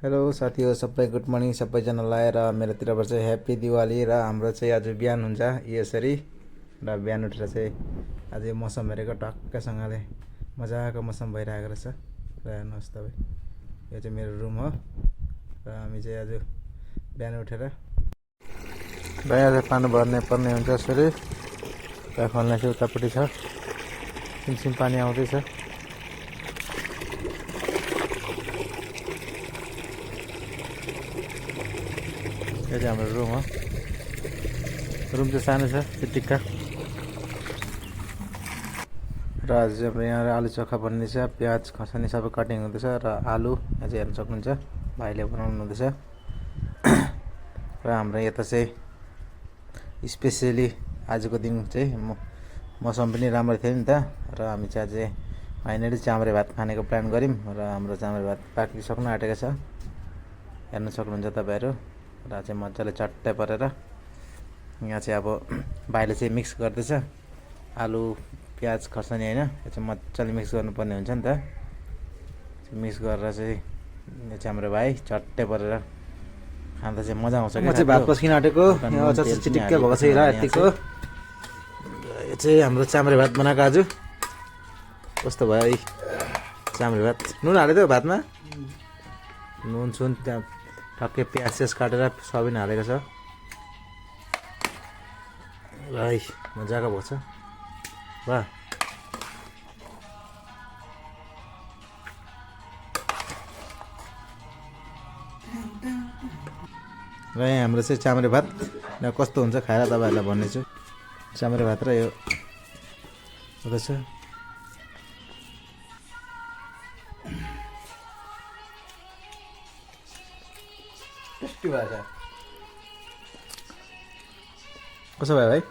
hello साथीहरू सबै good morning सबैजनालाई र मेरोतिरबाट चाहिँ ह्याप्पी दिवाली र हाम्रो चाहिँ आज बिहान हुन्छ यसरी र बिहान उठेर चाहिँ आज मौसम हेरेको टक्कसँगले मजाको मौसम भइरहेको रहेछ र हेर्नुहोस् तपाईँ यो चाहिँ मेरो रुम हो र हामी चाहिँ आज बिहान उठेर भइहाल्छ पानी भर्ने पर्ने हुन्छ यसरी र खोल्ने चाहिँ उतापट्टि छ सिमसिम पानी आउँदैछ यो चाहिँ हाम्रो रुम हो रुम चाहिँ सानो छ चिटिक्का र आज चाहिँ हाम्रो यहाँ आलु चोखा बनिँदैछ प्याज खर्सानी सबै कटिङ हुँदैछ र आलु यहाँ चाहिँ हेर्न सक्नुहुन्छ भाइले बनाउनु हुँदैछ र हाम्रो यता चाहिँ स्पेसियली आजको दिन चाहिँ मौसम पनि राम्रो थियो नि त र हामी चाहिँ आज फाइनली चाम्रे भात खानेको प्लान गऱ्यौँ र हाम्रो चाम्रे भात पाकिसक्नु आँटेको छ हेर्न सक्नुहुन्छ तपाईँहरू र चाहिँ मजाले चट्टै परेर यहाँ चाहिँ अब भाइले चाहिँ मिक्स गर्दैछ आलु प्याज खर्सानी होइन यो चाहिँ मजाले मिक्स गर्नुपर्ने हुन्छ नि त मिक्स गरेर चाहिँ यो चाहिँ हाम्रो भाइ चट्टै परेर खाँदा चाहिँ मजा आउँछ क्या चाहिँ भात पस्किन आँटेको चिटिक्कै भएको छ यतिको यो चाहिँ हाम्रो चाम्रे भात बनाएको आज कस्तो भयो है चाम्रे भात नुन हालेको थियो भातमा नुन सुन त्यहाँ टक्कै प्याज स्याज काटेर सबै हालेको छ भाइ मजाको भएको छ वाह र यहाँ हाम्रो चाहिँ चाम्रे भात कस्तो हुन्छ खाएर तपाईँहरूलाई भन्नेछु चाम्रे भात र यो रहेछ टेस्टी भयो कसो भयो भाइ